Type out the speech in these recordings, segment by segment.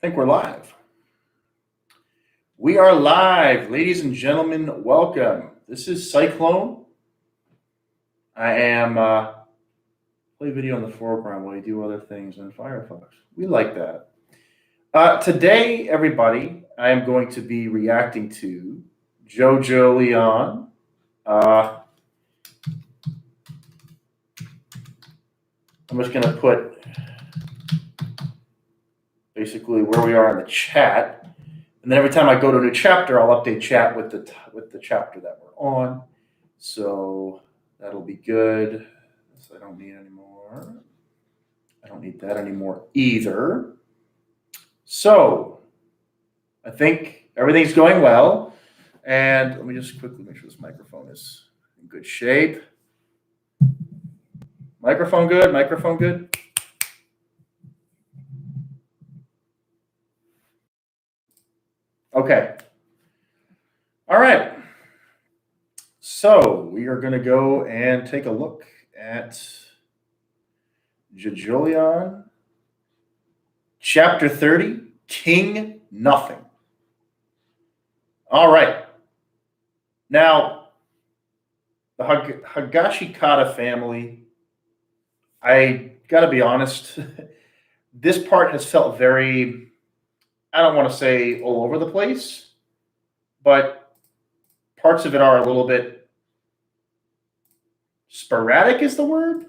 Think we're live. We are live, ladies and gentlemen. Welcome. This is Cyclone. I am play video in the foreground while you do other things in Firefox. We like that. Today, everybody, I am going to be reacting to Jojolion. I'm just going to put basically where we are in the chat. And then every time I go to a new chapter, I'll update chat with the chapter that we're on. So that'll be good. This I don't need anymore. I don't need that anymore either. So I think everything's going well. And let me just quickly make sure this microphone is in good shape. Microphone good? Microphone good? Okay. All right. So we are going to go and take a look at Jojolion, Chapter 30, King Nothing. All right. Now, the Higashikata family, I got to be honest, this part has felt very, I don't want to say all over the place, but parts of it are a little bit sporadic is the word.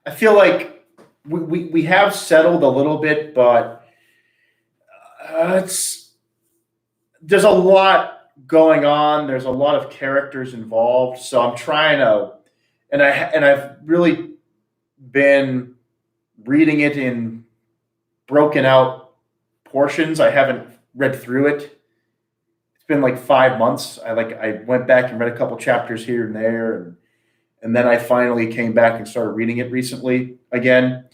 I feel like we have settled a little bit, but there's a lot going on. There's a lot of characters involved. So I'm trying to, and I've really been reading it in broken out portions. I haven't read through it. It's been like 5 months. I went back and read a couple chapters here and there, and then I finally came back and started reading it recently again.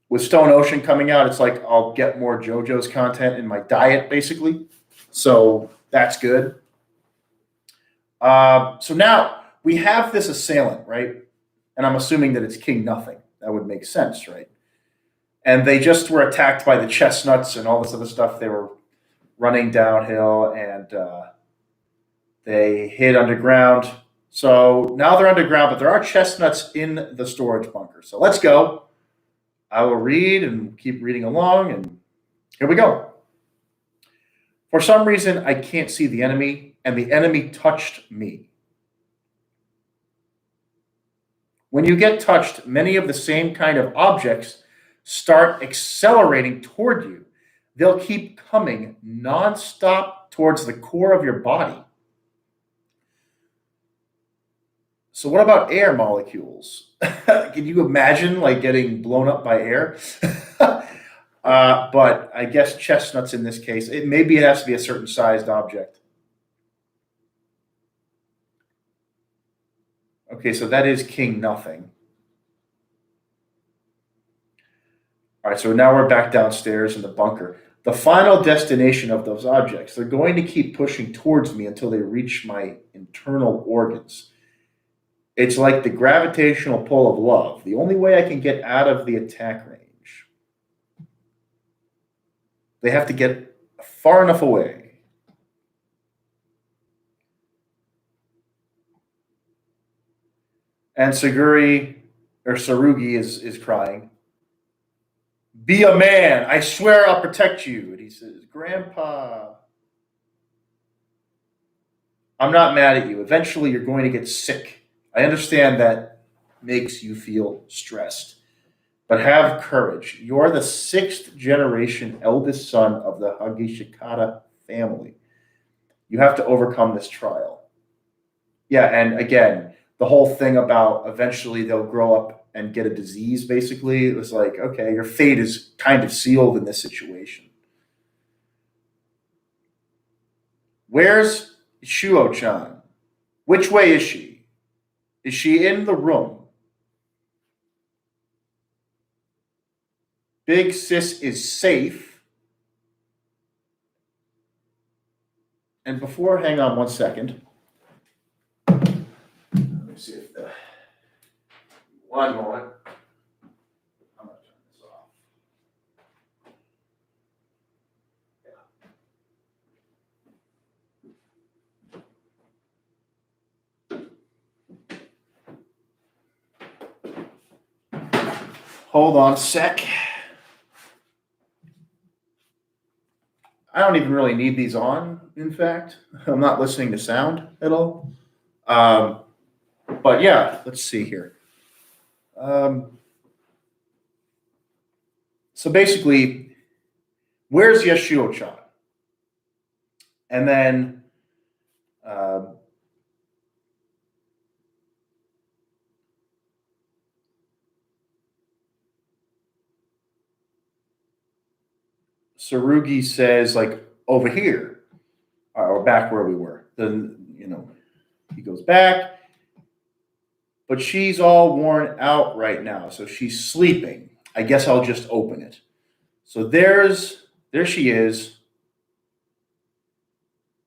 With Stone Ocean coming out, it's like I'll get more Jojo'S content in my diet, basically. So that's good. So now we have this assailant, right? And I'm assuming that it's King Nothing. That would make sense, right? And they just were attacked by the chestnuts and all this other stuff. They were running downhill and they hid underground. So now they're underground, but there are chestnuts in the storage bunker. So let's go. I will read and keep reading along, and here we go. For some reason, I can't see the enemy, and the enemy touched me. When you get touched, many of the same kind of objects start accelerating toward you. They'll keep coming nonstop towards the core of your body. So what about air molecules? Can you imagine like getting blown up by air? But I guess chestnuts in this case, maybe it has to be a certain sized object. Okay, so that is King Nothing. All right, so now we're back downstairs in the bunker. The final destination of those objects, they're going to keep pushing towards me until they reach my internal organs. It's like the gravitational pull of love. The only way I can get out of the attack range. They have to get far enough away. And Sarugi is crying. Be a man. I swear I'll protect you. And he says, Grandpa, I'm not mad at you. Eventually you're going to get sick. I understand that makes you feel stressed, but have courage. You're the 6th generation eldest son of the Higashikata family. You have to overcome this trial. Yeah, and again, the whole thing about eventually they'll grow up and get a disease, basically, it was like, okay, your fate is kind of sealed in this situation. Where's Shuo-chan? Which way is she? Is she in the room? Big Sis is safe. And before, hang on 1 second. Let me see if the, one moment. I'm going to turn this off. Hold on a sec. I don't even really need these on, in fact. I'm not listening to sound at all. Um, but yeah, let's see here. Um, so basically, where's Yeshua-chan? And then uh, Sarugi says, like, over here, or back where we were. Then, he goes back, but she's all worn out right now, so she's sleeping. I guess I'll just open it. So there she is.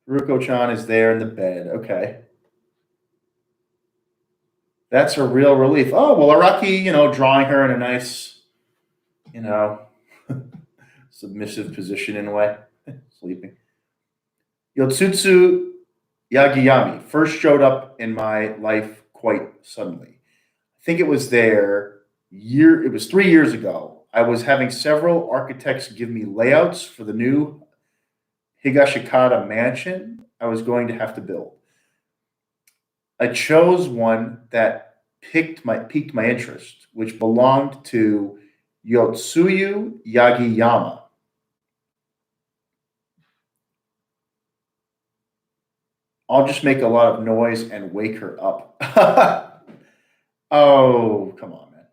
Ruko-chan is there in the bed. Okay. That's a real relief. Oh, well, Araki, drawing her in a nice, you know, submissive position in a way, sleeping. Yotsutsu Yagiyami first showed up in my life quite suddenly. I think it was it was 3 years ago. I was having several architects give me layouts for the new Higashikata mansion I was going to have to build. I chose one that piqued my interest, which belonged to Yotsuyu Yagiyama. I'll just make a lot of noise and wake her up. Oh, come on, man.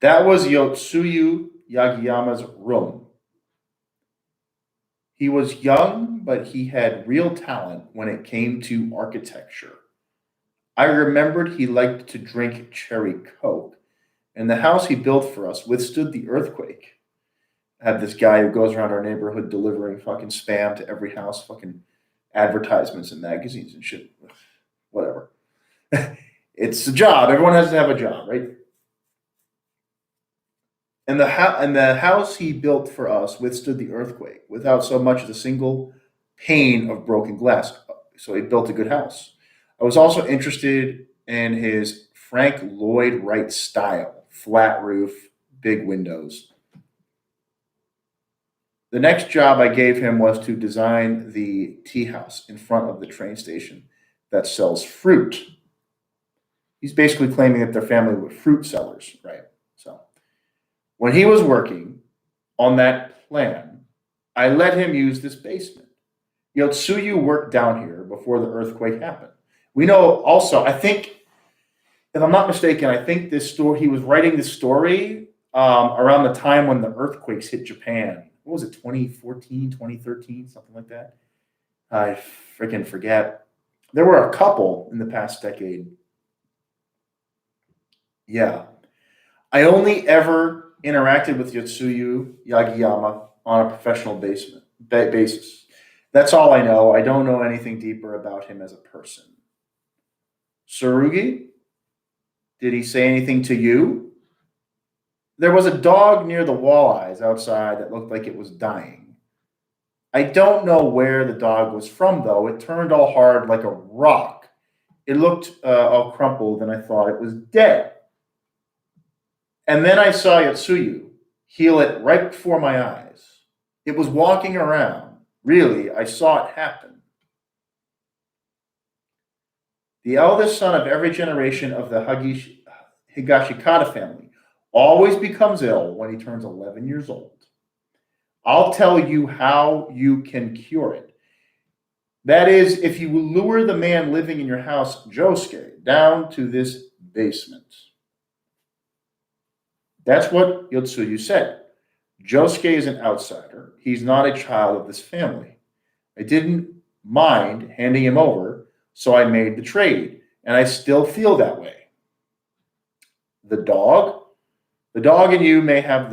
That was Yotsuyu Yagiyama's room. He was young, but he had real talent when it came to architecture. I remembered he liked to drink cherry coke, and the house he built for us withstood the earthquake. I have this guy who goes around our neighborhood delivering fucking spam to every house, fucking advertisements and magazines and shit. Whatever. It's a job. Everyone has to have a job, right? And the house he built for us withstood the earthquake without so much as a single pane of broken glass. So he built a good house. I was also interested in his Frank Lloyd Wright style, flat roof, big windows. The next job I gave him was to design the tea house in front of the train station that sells fruit. He's basically claiming that their family were fruit sellers, right? So when he was working on that plan, I let him use this basement. Yotsuyu worked down here before the earthquake happened. We know also, I think, if I'm not mistaken, I think this story, he was writing this story around the time when the earthquakes hit Japan. What was it, 2014, 2013, something like that? I freaking forget. There were a couple in the past decade. Yeah. I only ever interacted with Yotsuyu Yagiyama on a professional basis. That's all I know. I don't know anything deeper about him as a person. Tsurugi, did he say anything to you? There was a dog near the walleyes outside that looked like it was dying. I don't know where the dog was from, though. It turned all hard like a rock. It looked all crumpled, and I thought it was dead. And then I saw Yotsuyu heal it right before my eyes. It was walking around. Really, I saw it happen. The eldest son of every generation of the Higashikata family always becomes ill when he turns 11 years old. I'll tell you how you can cure it. That is, if you lure the man living in your house, Josuke, down to this basement. That's what Yotsuyu said. Josuke is an outsider. He's not a child of this family. I didn't mind handing him over, so I made the trade, and I still feel that way. The dog? The dog and you may have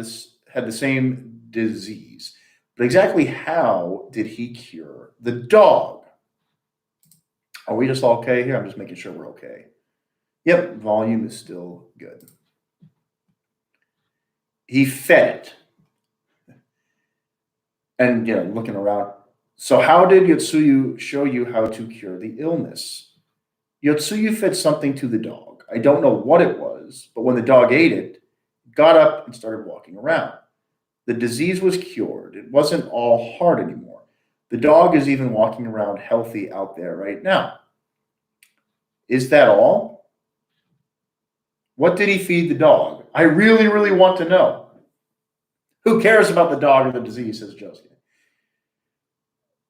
had the same disease, but exactly how did he cure the dog? Are we just all okay here? I'm just making sure we're okay. Yep, volume is still good. He fed it. And looking around. So how did Yotsuyu show you how to cure the illness? Yotsuyu fed something to the dog. I don't know what it was. was, but when the dog ate it, it got up and started walking around. The disease was cured. It wasn't all hard anymore. The dog is even walking around healthy out there right now. Is that all? What did he feed the dog? I really, really want to know. Who cares about the dog or the disease, says Josuke.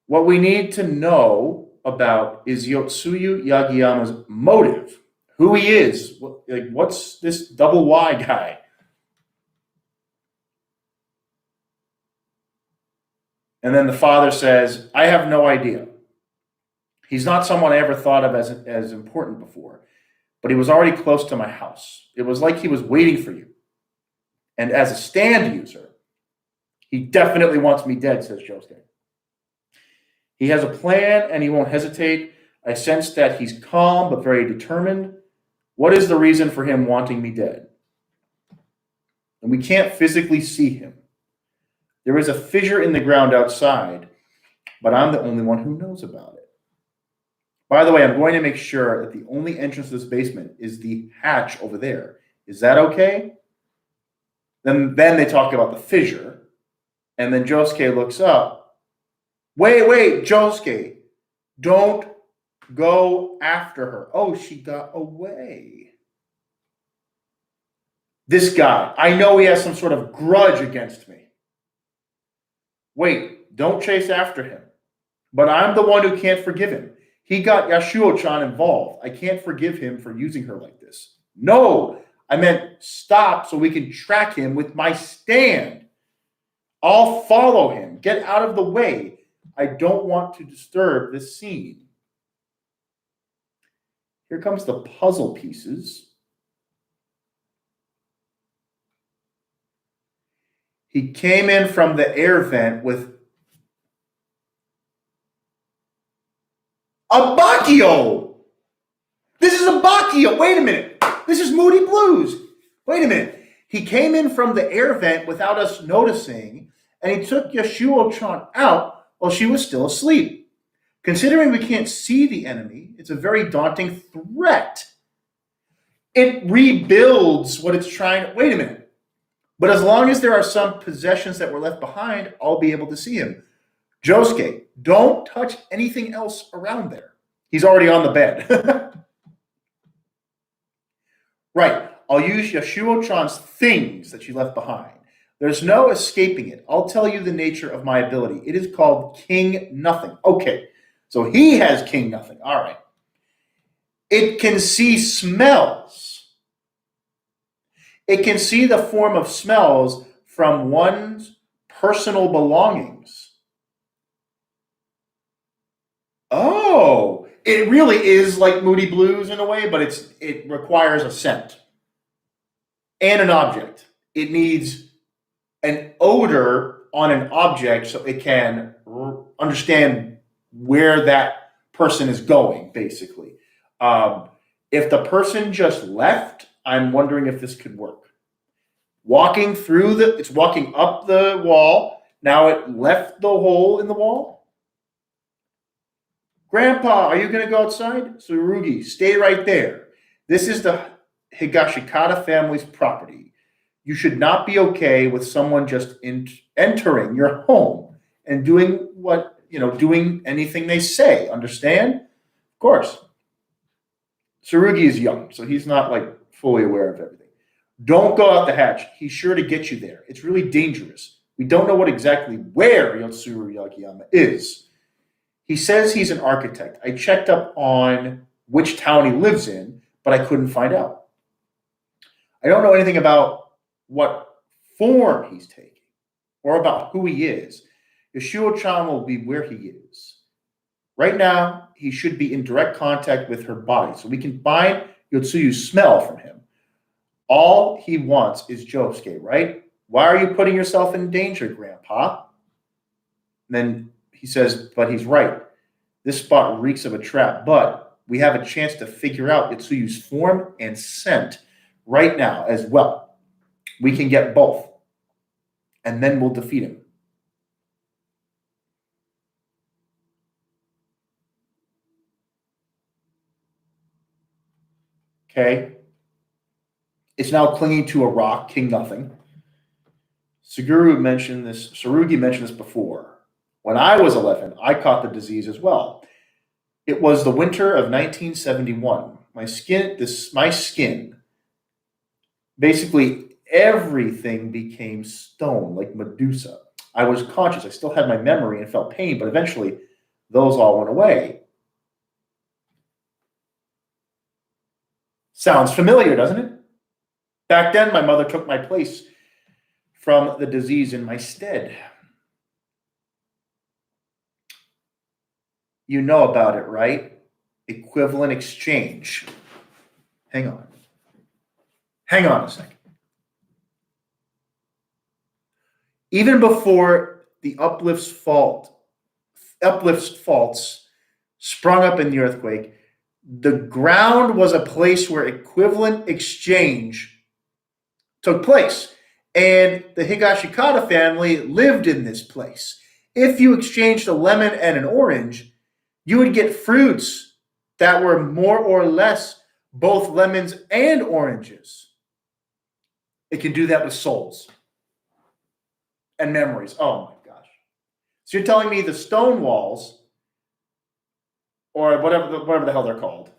What we need to know about is Yotsuyu Yagiyama's motive, who he is. What's this double Y guy? And then the father says, I have no idea. He's not someone I ever thought of as important before, but he was already close to my house. It was like he was waiting for you. And as a stand user, he definitely wants me dead, says Josuke. He has a plan and he won't hesitate. I sense that he's calm but very determined. What is the reason for him wanting me dead? And we can't physically see him. There is a fissure in the ground outside, but I'm the only one who knows about it. By the way, I'm going to make sure that the only entrance to this basement is the hatch over there. Is that okay? Then they talk about the fissure, and then Josuke looks up. Wait, Josuke, don't go after her. Oh, she got away. This guy, I know he has some sort of grudge against me. Wait, don't chase after him. But I'm the one who can't forgive him. He got Yasuo-chan involved. I can't forgive him for using her like this. No, I meant stop so we can track him with my stand. I'll follow him. Get out of the way. I don't want to disturb this scene. Here comes the puzzle pieces. He came in from the air vent with a Bacchio. This is a Bacchio. Wait a minute. This is Moody Blues. Wait a minute. He came in from the air vent without us noticing, and he took Yasuo-chan out while she was still asleep. Considering we can't see the enemy, it's a very daunting threat. It rebuilds what it's trying to... Wait a minute. But as long as there are some possessions that were left behind, I'll be able to see him. Josuke, don't touch anything else around there. He's already on the bed. Right. I'll use Yasuo-chan's things that she left behind. There's no escaping it. I'll tell you the nature of my ability. It is called King Nothing. Okay. So he has King Nothing. All right. It can see smells. It can see the form of smells from one's personal belongings. Oh, it really is like Moody Blues in a way, but it requires a scent and an object. It needs an odor on an object so it can understand where that person is going, basically. If the person just left, I'm wondering if this could work. It's walking up the wall. Now it left the hole in the wall. Grandpa, are you going to go outside? Tsurugi, stay right there. This is the Higashikata family's property. You should not be okay with someone just entering your home and doing doing anything they say. Understand? Of course. Tsurugi is young, so he's not fully aware of everything. Don't go out the hatch. He's sure to get you there. It's really dangerous. We don't know where Yotsuru Yagiyama is. He says he's an architect. I checked up on which town he lives in, but I couldn't find out. I don't know anything about what form he's taking or about who he is. Yasuo-chan will be where he is. Right now, he should be in direct contact with her body, so we can find Yotsuyu's smell from him. All he wants is Josuke, right? Why are you putting yourself in danger, Grandpa? And then he says, but he's right. This spot reeks of a trap, but we have a chance to figure out Yotsuyu's form and scent right now as well. We can get both, and then we'll defeat him. Okay? It's now clinging to a rock, King Nothing. Sarugi mentioned this before. When I was 11, I caught the disease as well. It was the winter of 1971. My skin, basically everything became stone, like Medusa. I was conscious. I still had my memory and felt pain, but eventually those all went away. Sounds familiar, doesn't it? Back then, my mother took my place from the disease in my stead. You know about it, right? Equivalent exchange. Hang on. Hang on a second. Even before the uplifts faults sprung up in the earthquake, the ground was a place where equivalent exchange took place. And the Higashikata family lived in this place. If you exchanged a lemon and an orange, you would get fruits that were more or less both lemons and oranges. It can do that with souls and memories. Oh my gosh. So you're telling me the stone walls, or whatever the hell they're called.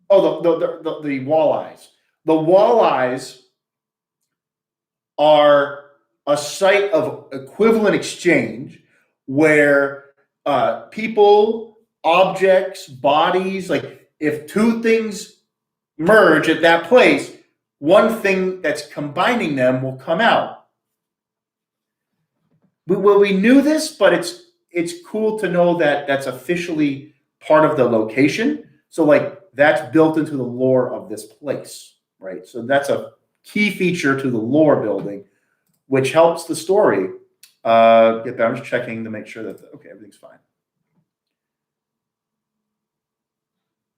Oh, the walleyes. The walleyes are a site of equivalent exchange where people, objects, bodies, like if two things merge at that place, one thing that's combining them will come out. We knew this, but it's cool to know that that's officially part of the location. So like that's built into the lore of this place, right? So that's a key feature to the lore building, which helps the story get better. I'm just checking to make sure that everything's fine.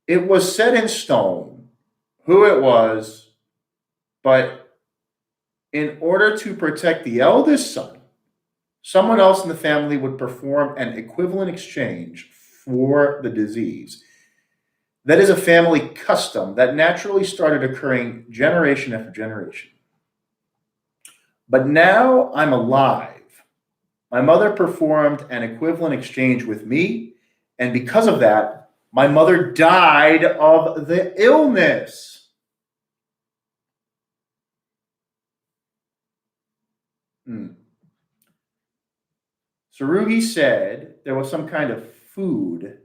It was set in stone who it was, but in order to protect the eldest son, someone else in the family would perform an equivalent exchange for the disease. That is a family custom that naturally started occurring generation after generation. But now I'm alive. My mother performed an equivalent exchange with me, and because of that, my mother died of the illness. Sarugi said there was some kind of food.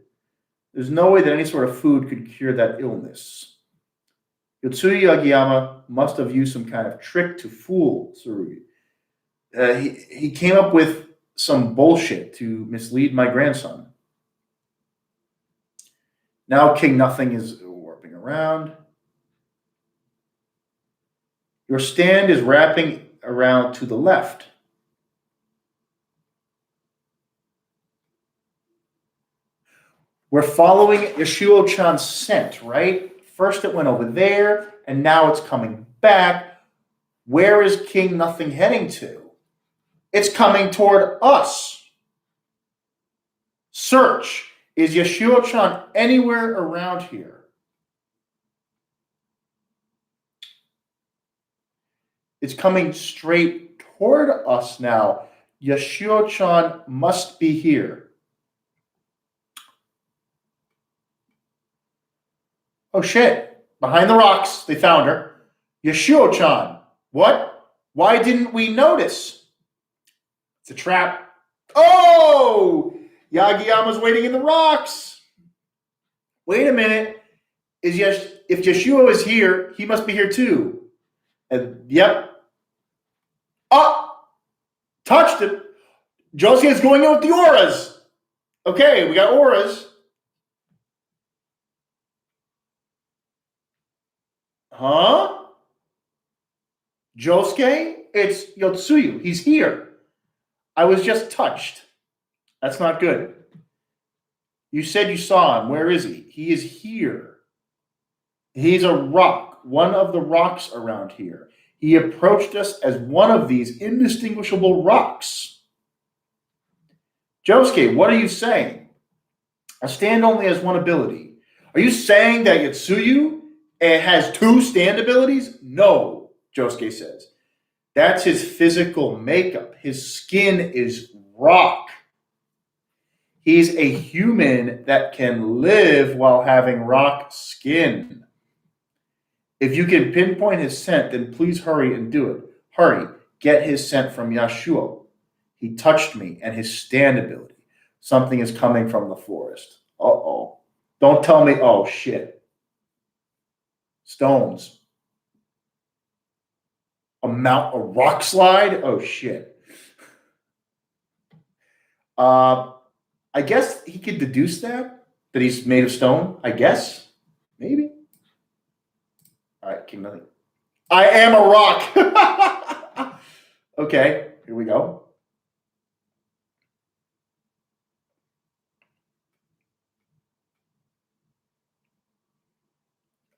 There's no way that any sort of food could cure that illness. Yotsuya Agiyama must have used some kind of trick to fool Sarugi. He came up with some bullshit to mislead my grandson. Now King Nothing is warping around. Your stand is wrapping around to the left. We're following Yoshio-chan's scent, right? First it went over there, and now it's coming back. Where is King Nothing heading to? It's coming toward us. Search. Is Yoshio-chan anywhere around here? It's coming straight toward us now. Yoshio-chan must be here. Oh shit. Behind the rocks, they found her. Yoshio-chan. What? Why didn't we notice? It's a trap. Oh! Yagiyama's waiting in the rocks. Wait a minute. If Yoshio is here, he must be here too. Yep. Oh! Touched him. Josie is going in with the auras. Okay, we got auras. Huh? Josuke? It's Yotsuyu. He's here. I was just touched. That's not good. You said you saw him. Where is he? He is here. He's a rock, one of the rocks around here. He approached us as one of these indistinguishable rocks. Josuke, what are you saying? A stand only has one ability. Are you saying that Yotsuyu It has two stand abilities? No, Josuke says. That's his physical makeup. His skin is rock. He's a human that can live while having rock skin. If you can pinpoint his scent, then please hurry and do it. Hurry, get his scent from Yasuo. He touched me and his stand ability. Something is coming from the forest. Uh-oh. Don't tell me, oh shit. Stones. A rock slide? Oh shit. I guess he could deduce that he's made of stone. I guess. Maybe. All right, King Nothing. I am a rock. Okay, here we go.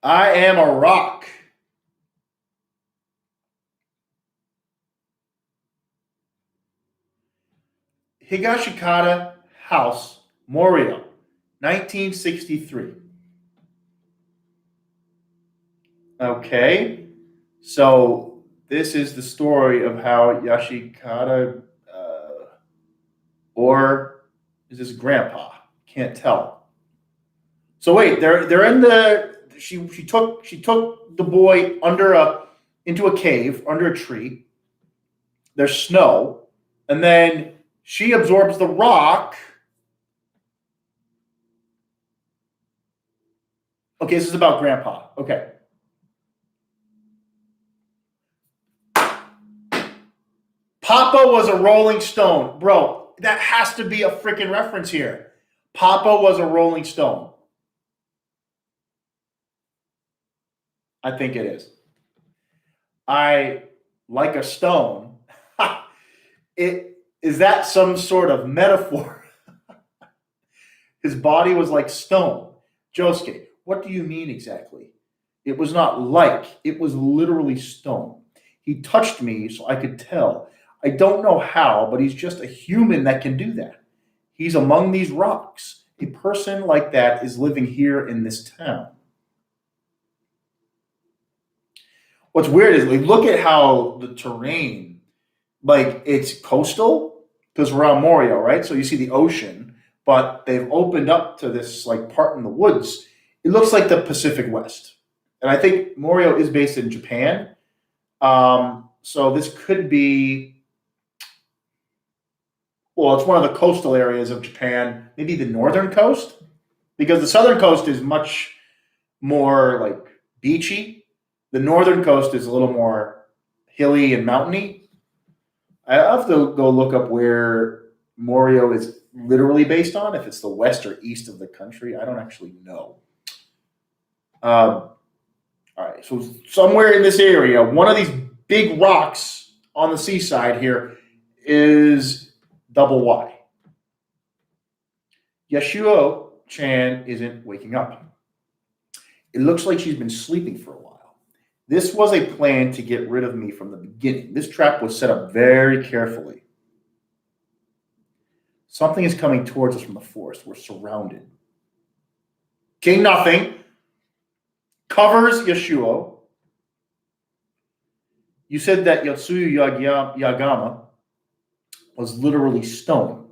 I am a rock. Higashikata House, Morio, 1963. Okay, so this is the story of how Yashikata, or is this grandpa? Can't tell. So wait, they're in the she took the boy into a cave under a tree. There's snow, and then she absorbs the rock. Okay, this is about grandpa. Okay. Papa was a Rolling Stone. Bro, that has to be a freaking reference here. Papa was a Rolling Stone. I think it is. I like a stone. Is that some sort of metaphor? His body was like stone. Josuke, what do you mean exactly? It was not like, it was literally stone. He touched me so I could tell. I don't know how, but he's just a human that can do that. He's among these rocks. A person like that is living here in this town. What's weird is like, look at how the terrain, like it's coastal because we're on Morio, right? So you see the ocean, but they've opened up to this like part in the woods. It looks like the Pacific West, and I think Morio is based in Japan. So this could be, well, it's one of the coastal areas of Japan, maybe the northern coast, because the southern coast is much more like beachy. The northern coast is a little more hilly and mountainy. I have to go look up where Morio is literally based on, if it's the west or east of the country. I don't actually know. All right, so somewhere in this area, one of these big rocks on the seaside here is double Y. Yasuo Chan isn't waking up. It looks like she's been sleeping for a while. This was a plan to get rid of me from the beginning. This trap was set up very carefully. Something is coming towards us from the forest. We're surrounded. King Nothing covers Yasuo. You said that Yotsuyu Yagama was literally stone.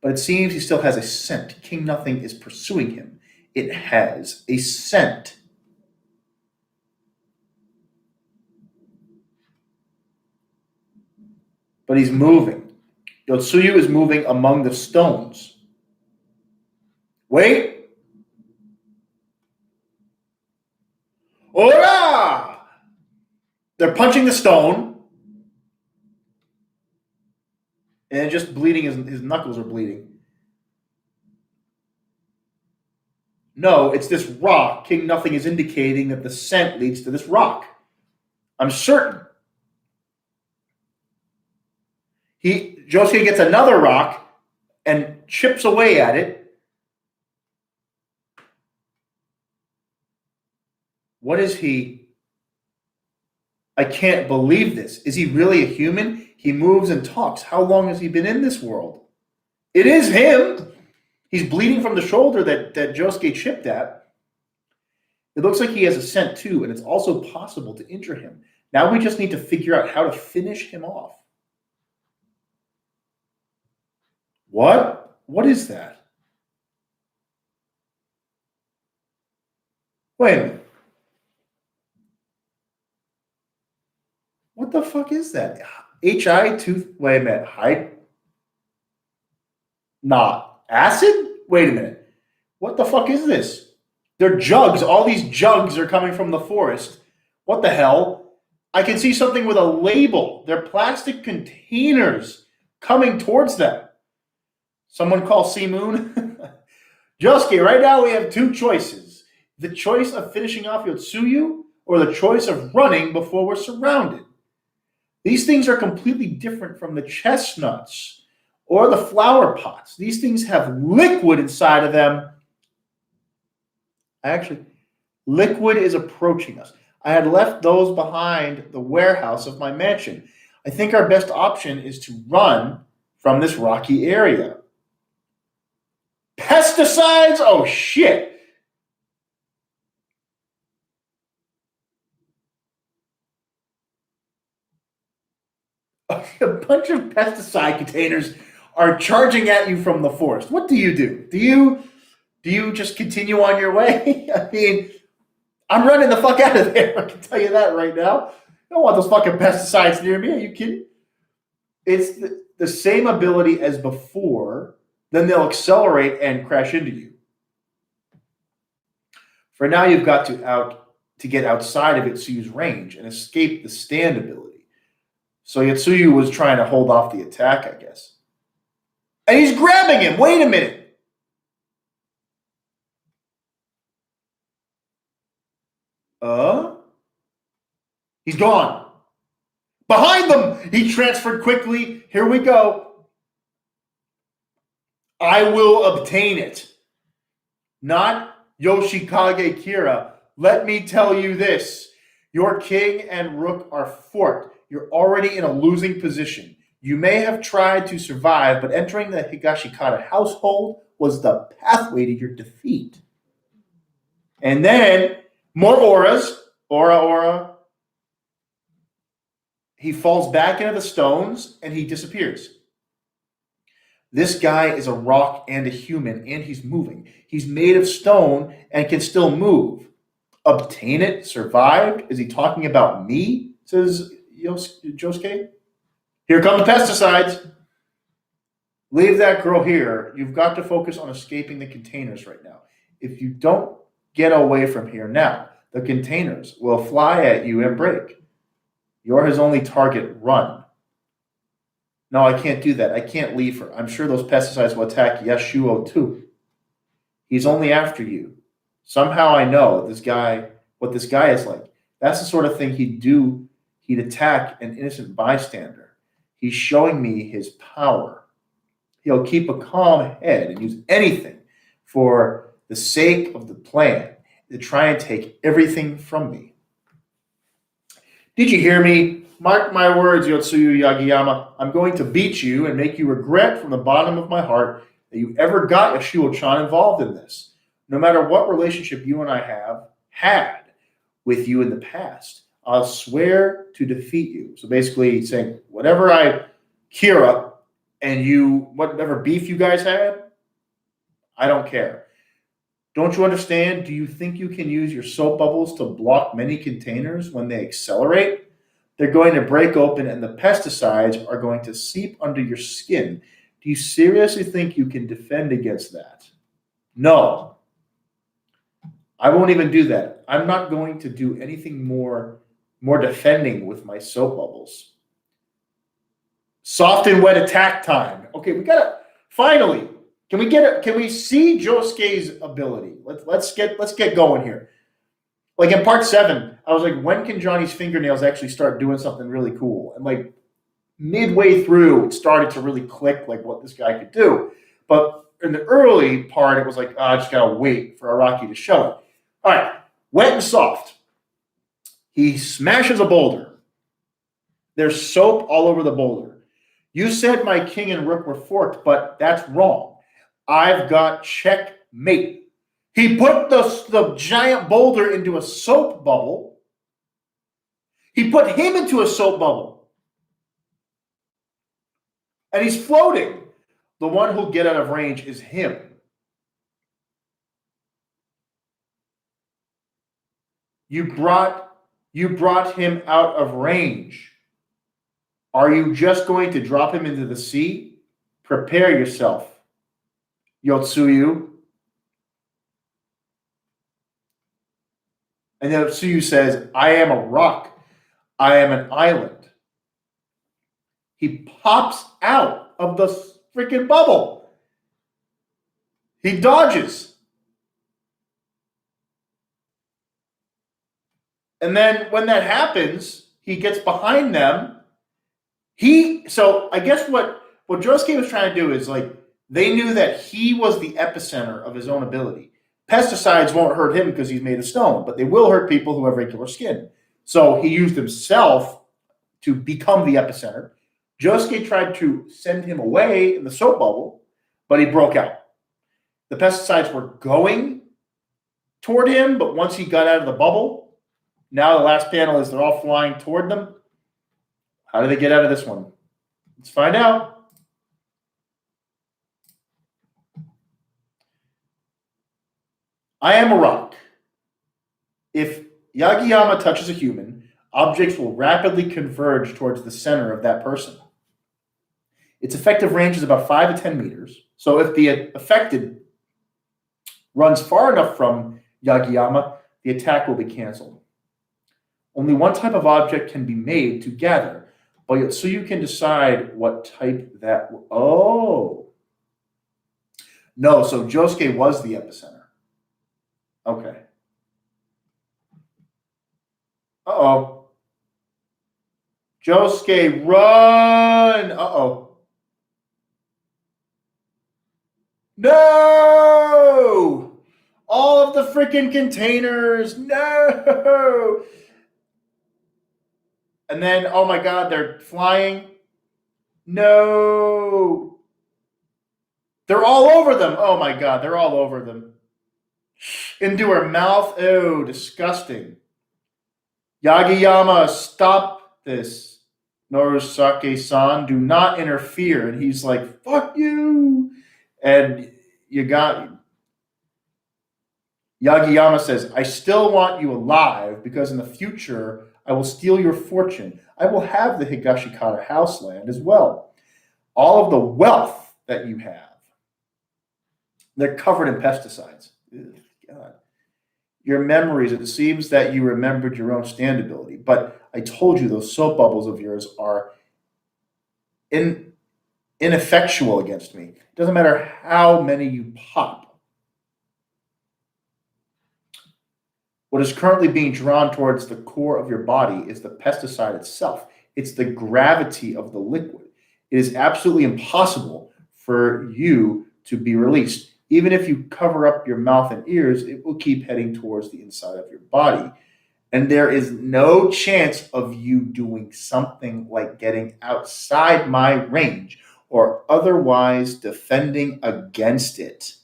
But it seems he still has a scent. King Nothing is pursuing him. It has a scent. But he's moving. Yotsuyu is moving among the stones. Wait. Ora! They're punching the stone. And just bleeding, his knuckles are bleeding. No, it's this rock. King Nothing is indicating that the scent leads to this rock. I'm certain. Josuke gets another rock and chips away at it. What is he? I can't believe this. Is he really a human? He moves and talks. How long has he been in this world? It is him. He's bleeding from the shoulder that Josuke chipped at. It looks like he has ascent too, and it's also possible to injure him. Now we just need to figure out how to finish him off. What? What is that? Wait a minute. What the fuck is that? HI tooth. Wait a minute. Hide. Not acid? Wait a minute. What the fuck is this? They're jugs. All these jugs are coming from the forest. What the hell? I can see something with a label. They're plastic containers coming towards them. Someone call C Moon. Josuke, right now we have two choices. The choice of finishing off Yotsuyu or the choice of running before we're surrounded. These things are completely different from the chestnuts or the flower pots. These things have liquid inside of them. Actually, liquid is approaching us. I had left those behind the warehouse of my mansion. I think our best option is to run from this rocky area. Pesticides? Oh, shit. A bunch of pesticide containers are charging at you from the forest. What do? Do you just continue on your way? I mean, I'm running the fuck out of there. I can tell you that right now. I don't want those fucking pesticides near me. Are you kidding? It's the same ability as before. Then they'll accelerate and crash into you. For now, you've got to get outside of Yotsu's range and escape the stand ability. So Yotsuyu was trying to hold off the attack, I guess. And he's grabbing him. Wait a minute. He's gone. Behind them. He transferred quickly. Here we go. I will obtain it. Not Yoshikage Kira. Let me tell you this. Your king and rook are forked. You're already in a losing position. You may have tried to survive, but entering the Higashikata household was the pathway to your defeat. And then, more auras. Aura. He falls back into the stones, and he disappears. This guy is a rock and a human, and he's moving. He's made of stone and can still move. Obtain it? Survived? Is he talking about me? Says Josuke. Here come the pesticides. Leave that girl here. You've got to focus on escaping the containers right now. If you don't get away from here now, the containers will fly at you and break. You're his only target. Run. No, I can't do that. I can't leave her. I'm sure those pesticides will attack Yasuo too. He's only after you. Somehow I know what this guy is like. That's the sort of thing he'd do. He'd attack an innocent bystander. He's showing me his power. He'll keep a calm head and use anything for the sake of the plan to try and take everything from me. Did you hear me? Mark my words, Yotsuyu Yagiyama. I'm going to beat you and make you regret from the bottom of my heart that you ever got Yasuo-chan involved in this. No matter what relationship you and I have had with you in the past, I'll swear to defeat you. So basically saying, Kira, and whatever beef you guys had, I don't care. Don't you understand? Do you think you can use your soap bubbles to block many containers when they accelerate? They're going to break open and the pesticides are going to seep under your skin. Do you seriously think you can defend against that? No. I won't even do that. I'm not going to do anything more defending with my soap bubbles. Soft and wet attack time. Okay, we gotta finally. Can we see Josuke's ability? Let's get going here. Like in part 7, I was like, when can Johnny's fingernails actually start doing something really cool? And like midway through, it started to really click like what this guy could do. But in the early part, it was like, I just gotta wait for Araki to show it. All right, wet and soft. He smashes a boulder. There's soap all over the boulder. You said my king and rook were forked, but that's wrong. I've got checkmate. He put the giant boulder into a soap bubble. He put him into a soap bubble. And he's floating. The one who'll get out of range is him. You brought him out of range. Are you just going to drop him into the sea? Prepare yourself, Yotsuyu. And Yotsuyu says, I am a rock. I am an island. He pops out of the freaking bubble. He dodges. And then when that happens, he gets behind them. So I guess what Josuke was trying to do is, like, they knew that he was the epicenter of his own ability. Pesticides won't hurt him because he's made of stone, but they will hurt people who have regular skin. So he used himself to become the epicenter. Josuke tried to send him away in the soap bubble, but he broke out. The pesticides were going toward him, but once he got out of the bubble, now the last panel is they're all flying toward them. How do they get out of this one? Let's find out. I am a rock. If Yagiyama touches a human, objects will rapidly converge towards the center of that person. Its effective range is about 5 to 10 meters. So if the affected runs far enough from Yagiyama, the attack will be canceled. Only one type of object can be made to gather, so you can decide what type that. Oh. No, so Josuke was the epicenter. Okay. Uh-oh. Josuke, run! Uh-oh. No! All of the freaking containers! No! And then, oh my God, they're flying. No! They're all over them. Oh my God, they're all over them. Into her mouth. Oh, disgusting. Yagiyama, stop this. Norisuke-san, do not interfere. And he's like, fuck you. And Yagiyama says, I still want you alive because in the future, I will steal your fortune. I will have the Higashikata house land as well. All of the wealth that you have. They're covered in pesticides. Ugh, God. Your memories, it seems that you remembered your own stand ability, but I told you those soap bubbles of yours are ineffectual against me. It doesn't matter how many you pop. What is currently being drawn towards the core of your body is the pesticide itself. It's the gravity of the liquid. It is absolutely impossible for you to be released. Even if you cover up your mouth and ears, it will keep heading towards the inside of your body. And there is no chance of you doing something like getting outside my range or otherwise defending against it.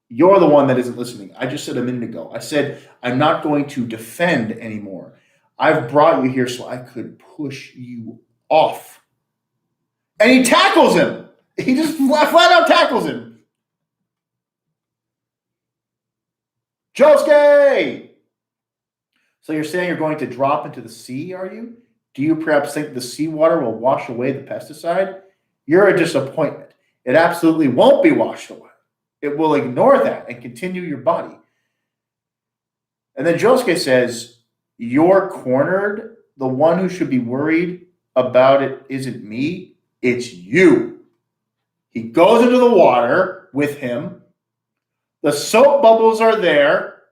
You're the one that isn't listening. I just said a minute ago. I said, I'm not going to defend anymore. I've brought you here so I could push you off. And he tackles him. He just flat out tackles him. Josuke! So you're saying you're going to drop into the sea, are you? Do you perhaps think the seawater will wash away the pesticide? You're a disappointment. It absolutely won't be washed away. It will ignore that and continue your body. And then Josuke says, you're cornered. The one who should be worried about it isn't me. It's you. He goes into the water with him. The soap bubbles are there.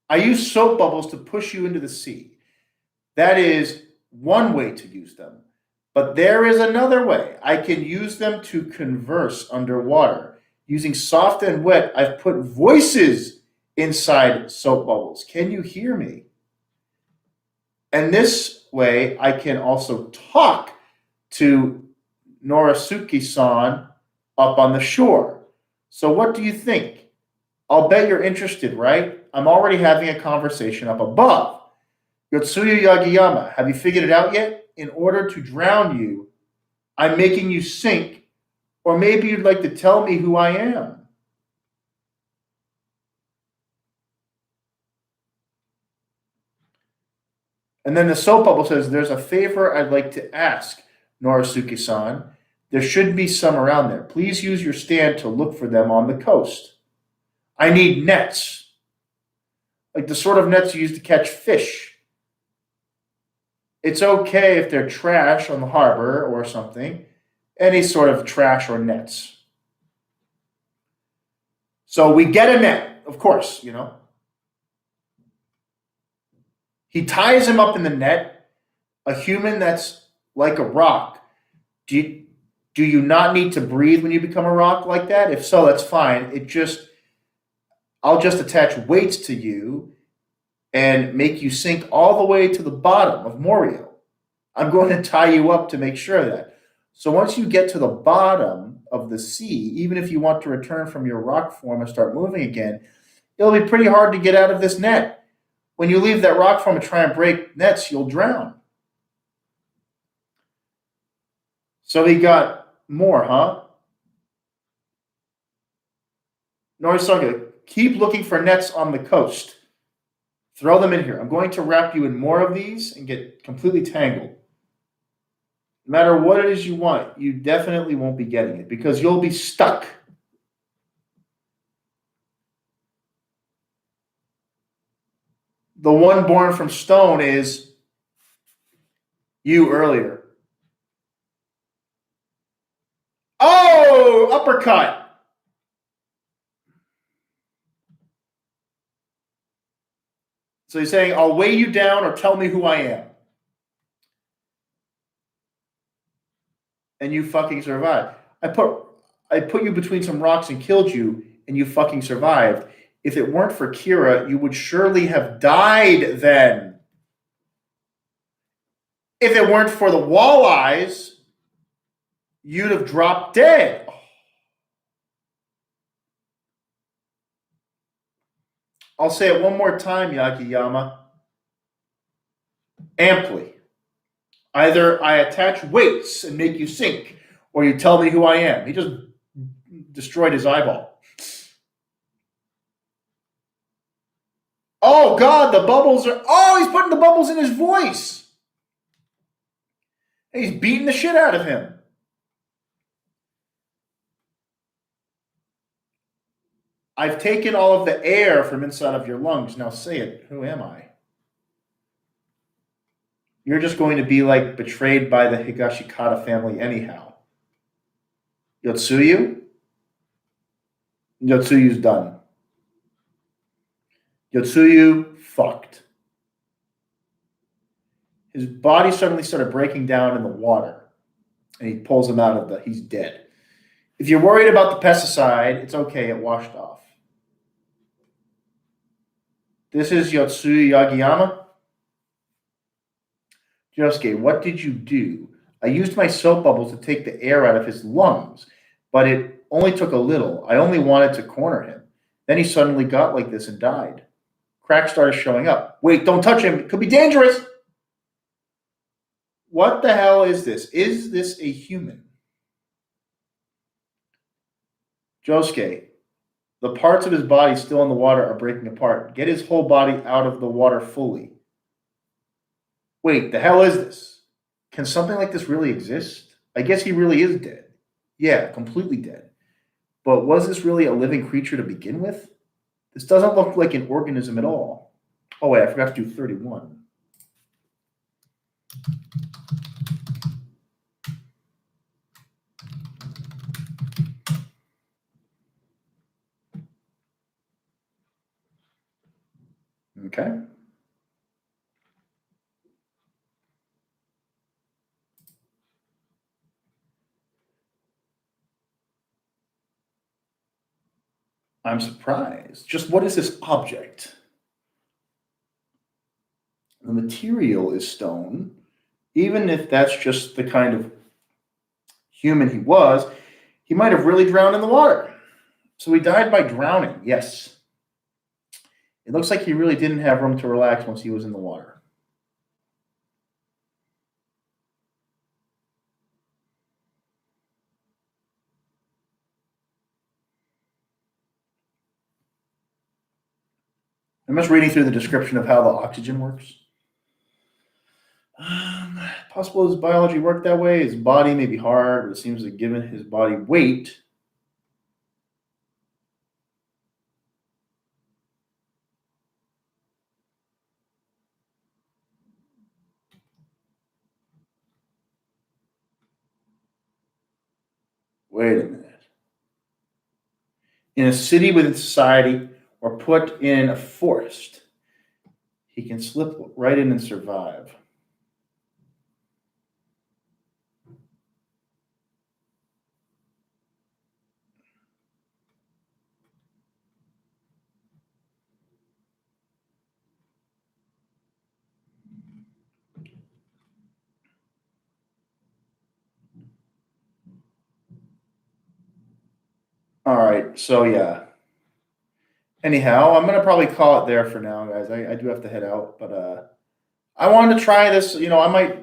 I use soap bubbles to push you into the sea. That is one way to use them. But there is another way. I can use them to converse underwater. Using soft and wet, I've put voices inside soap bubbles. Can you hear me? And this way, I can also talk to Norisuke-san up on the shore. So what do you think? I'll bet you're interested, right? I'm already having a conversation up above. Yotsuya Yagiyama, have you figured it out yet? In order to drown you, I'm making you sink, or maybe you'd like to tell me who I am. And then the soap bubble says, there's a favor I'd like to ask, Norisuke-san. There should be some around there. Please use your stand to look for them on the coast. I need nets, like the sort of nets you use to catch fish. It's okay if they're trash on the harbor or something. Any sort of trash or nets. So we get a net, of course, you know. He ties him up in the net, a human that's like a rock. Do you not need to breathe when you become a rock like that? If so, that's fine. I'll just attach weights to you and make you sink all the way to the bottom of Morio. I'm going to tie you up to make sure of that. So once you get to the bottom of the sea, even if you want to return from your rock form and start moving again, it'll be pretty hard to get out of this net. When you leave that rock form and try and break nets, you'll drown. So we got more, huh? Norisaga, keep looking for nets on the coast. Throw them in here. I'm going to wrap you in more of these and get completely tangled. No matter what it is you want, you definitely won't be getting it because you'll be stuck. The one born from stone is you earlier. Oh, uppercut. So he's saying, I'll weigh you down or tell me who I am. And you fucking survived. I put you between some rocks and killed you, and you fucking survived. If it weren't for Kira, you would surely have died then. If it weren't for the walleyes, you'd have dropped dead. I'll say it one more time, Yagiyama. Amply. Either I attach weights and make you sink, or you tell me who I am. He just destroyed his eyeball. Oh, God, the bubbles are... Oh, he's putting the bubbles in his voice. And he's beating the shit out of him. I've taken all of the air from inside of your lungs. Now say it. Who am I? You're just going to be like betrayed by the Higashikata family anyhow. Yotsuyu? Yotsuyu's done. Yotsuyu fucked. His body suddenly started breaking down in the water. And he pulls him out of the... He's dead. If you're worried about the pesticide, it's okay. It washed off. This is Yotsuyu Yagiyama. Josuke, what did you do? I used my soap bubbles to take the air out of his lungs, but it only took a little. I only wanted to corner him. Then he suddenly got like this and died. Cracks started showing up. Wait, don't touch him. It could be dangerous. What the hell is this? Is this a human? Josuke, the parts of his body still in the water are breaking apart. Get his whole body out of the water fully. Wait, the hell is this? Can something like this really exist? I guess he really is dead. Yeah, completely dead. But was this really a living creature to begin with? This doesn't look like an organism at all. Oh, wait, I forgot to do 31. Okay. I'm surprised. Just what is this object? The material is stone, even if that's just the kind of human he was, he might have really drowned in the water. So he died by drowning. Yes. It looks like he really didn't have room to relax once he was in the water. I'm just reading through the description of how the oxygen works. Possible his biology worked that way. His body may be hard, but it seems that given his body weight, wait a minute. In a city within society or put in a forest, he can slip right in and survive. All right, so yeah. Anyhow, I'm gonna probably call it there for now, guys. I do have to head out, but I wanted to try this. I might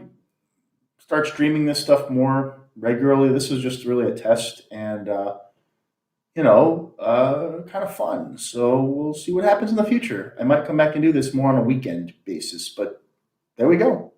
start streaming this stuff more regularly. This was just really a test, and kind of fun. So we'll see what happens in the future. I might come back and do this more on a weekend basis, but there we go.